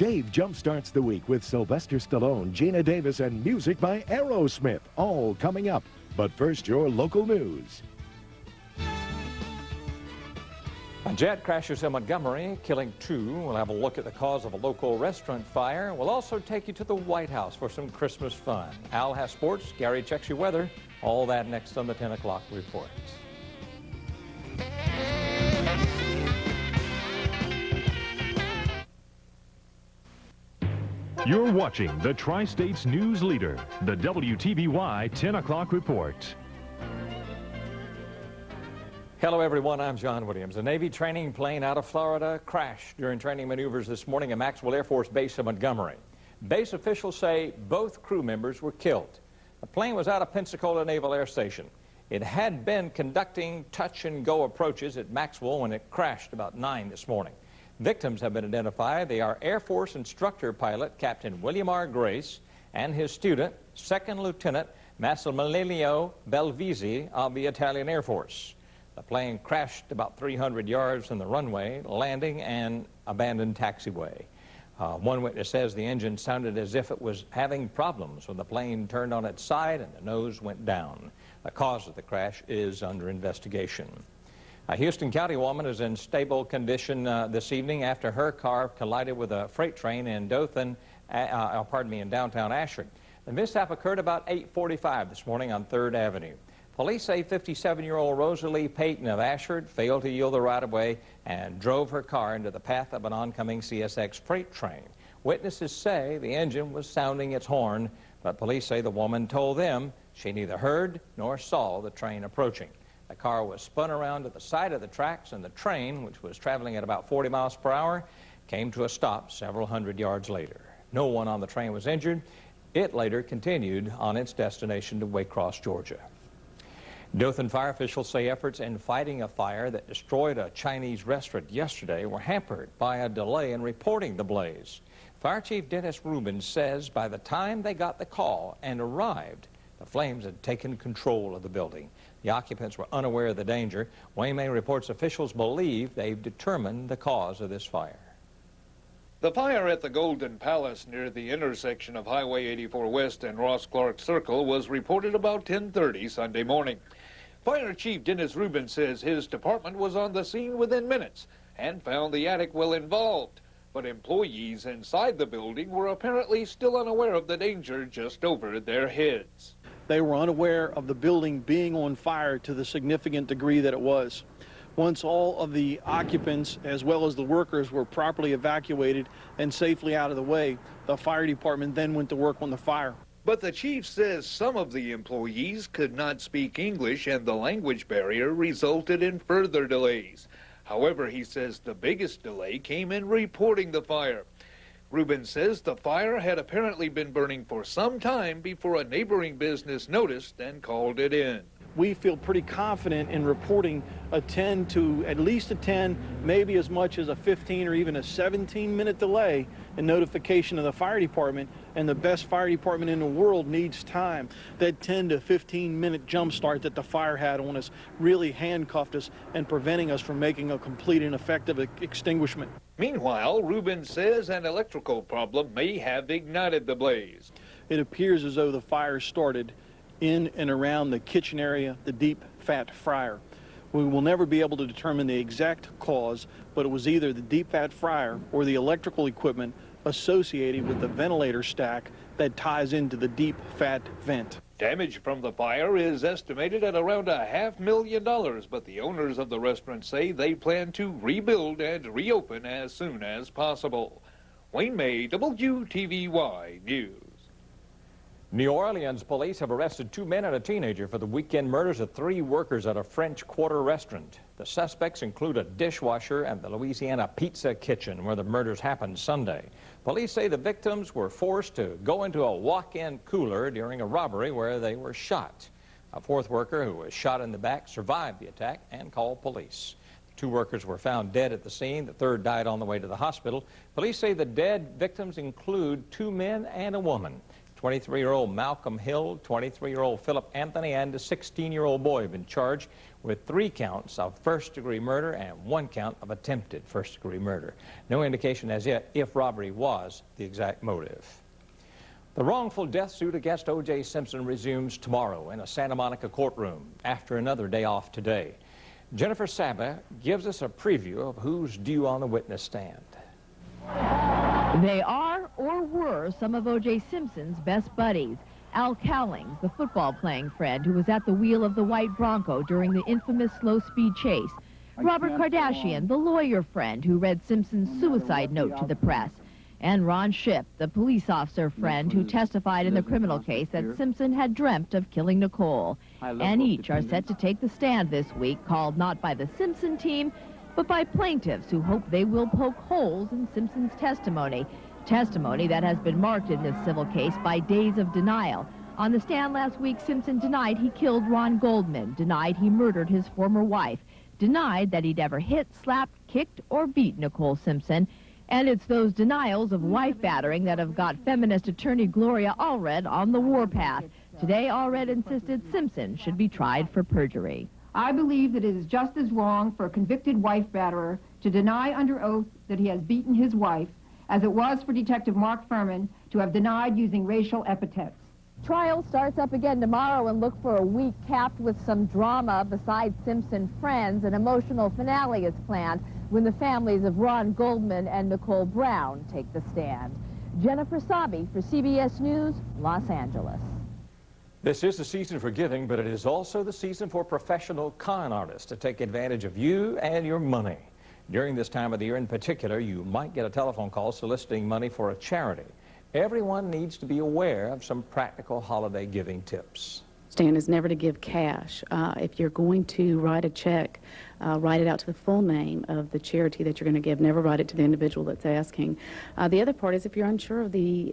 Dave jumpstarts the week with Sylvester Stallone, Gina Davis, and music by Aerosmith, all coming up. But first, your local news. A jet crashes in Montgomery, killing 2. We'll have a look at the cause of a local restaurant fire. We'll also take you to the White House for some Christmas fun. Al has sports, Gary checks your weather. All that next on the 10 o'clock report. You're watching the Tri-States News Leader, the WTVY 10 o'clock report. Hello everyone, I'm John Williams. A Navy training plane out of Florida crashed during training maneuvers this morning at Maxwell Air Force Base in Montgomery. Base officials say both crew members were killed. The plane was out of Pensacola Naval Air Station. It had been conducting touch-and-go approaches at Maxwell when it crashed about 9 this morning. Victims have been identified. They are Air Force instructor pilot Captain William R. Grace and his student, Second Lieutenant Massimiliano Belvisi of the Italian Air Force. The plane crashed about 300 yards from the runway, landing an abandoned taxiway. One witness says the engine sounded as if it was having problems when the plane turned on its side and the nose went down. The cause of the crash is under investigation. A Houston County woman is in stable condition this evening after her car collided with a freight train in downtown Ashford. The mishap occurred about 8:45 this morning on 3rd Avenue. Police say 57-year-old Rosalie Payton of Ashford failed to yield the right-of-way and drove her car into the path of an oncoming CSX freight train. Witnesses say the engine was sounding its horn, but police say the woman told them she neither heard nor saw the train approaching. The car was spun around to the side of the tracks, and the train, which was traveling at about 40 miles per hour, came to a stop several hundred yards later. No one on the train was injured. It later continued on its destination to Waycross, Georgia. Dothan fire officials say efforts in fighting a fire that destroyed a Chinese restaurant yesterday were hampered by a delay in reporting the blaze. Fire Chief Dennis Rubin says by the time they got the call and arrived, the flames had taken control of the building. The occupants were unaware of the danger. Wayne reports officials believe they've determined the cause of this fire. The fire at the Golden Palace near the intersection of Highway 84 West and Ross Clark Circle was reported about 10:30 Sunday morning. Fire Chief Dennis Rubin says his department was on the scene within minutes and found the attic well involved. But employees inside the building were apparently still unaware of the danger just over their heads. They were unaware of the building being on fire to the significant degree that it was. Once all of the occupants as well as the workers were properly evacuated and safely out of the way, the fire department then went to work on the fire. But the chief says some of the employees could not speak English and the language barrier resulted in further delays. However, he says the biggest delay came in reporting the fire. Rubin says the fire had apparently been burning for some time before a neighboring business noticed and called it in. We feel pretty confident in reporting a 10 to at least a 10, maybe as much as a 15 or even a 17-minute delay in notification of the fire department, and the best fire department in the world needs time. That 10 to 15-minute jump start that the fire had on us really handcuffed us and preventing us from making a complete and effective extinguishment. Meanwhile, Rubin says an electrical problem may have ignited the blaze. It appears as though the fire started in and around the kitchen area, the deep fat fryer. We will never be able to determine the exact cause, but it was either the deep fat fryer or the electrical equipment associated with the ventilator stack that ties into the deep fat vent. Damage from the fire is estimated at around $500,000, but the owners of the restaurant say they plan to rebuild and reopen as soon as possible. Wayne May, WTVY News. New Orleans police have arrested 2 men and a teenager for the weekend murders of 3 workers at a French Quarter restaurant. The suspects include a dishwasher and the Louisiana Pizza Kitchen, where the murders happened Sunday. Police say the victims were forced to go into a walk-in cooler during a robbery where they were shot. A 4th worker who was shot in the back survived the attack and called police. The 2 workers were found dead at the scene. The 3rd died on the way to the hospital. Police say the dead victims include 2 men and a woman. 23-year-old Malcolm Hill, 23-year-old Philip Anthony, and a 16-year-old boy have been charged with 3 counts of first-degree murder and 1 count of attempted first-degree murder. No indication as yet if robbery was the exact motive. The wrongful death suit against O.J. Simpson resumes tomorrow in a Santa Monica courtroom after another day off today. Jennifer Saba gives us a preview of who's due on the witness stand. They are or were some of O.J. Simpson's best buddies. Al Cowlings, the football-playing friend who was at the wheel of the white Bronco during the infamous slow-speed chase. Robert Kardashian, the lawyer friend who read Simpson's suicide note to the press. And Ron Shipp, the police officer friend who testified in the criminal case that Simpson had dreamt of killing Nicole. And each are set to take the stand this week, called not by the Simpson team, but by plaintiffs who hope they will poke holes in Simpson's testimony. Testimony that has been marked in this civil case by days of denial. On the stand last week, Simpson denied he killed Ron Goldman, denied he murdered his former wife, denied that he'd ever hit, slapped, kicked, or beat Nicole Simpson. And it's those denials of wife battering that have got feminist attorney Gloria Allred on the warpath. Today, Allred insisted Simpson should be tried for perjury. I believe that it is just as wrong for a convicted wife batterer to deny under oath that he has beaten his wife as it was for Detective Mark Furman to have denied using racial epithets. Trial starts up again tomorrow, and look for a week capped with some drama. Besides Simpson friends, an emotional finale is planned when the families of Ron Goldman and Nicole Brown take the stand. Jennifer Sabi for CBS News, Los Angeles. This is the season for giving, but it is also the season for professional con artists to take advantage of you and your money. During this time of the year in particular, you might get a telephone call soliciting money for a charity. Everyone needs to be aware of some practical holiday giving tips. Stand is never to give cash. If you're going to write a check, write it out to the full name of the charity that you're going to give. Never write it to the individual that's asking. The other part is if you're unsure of the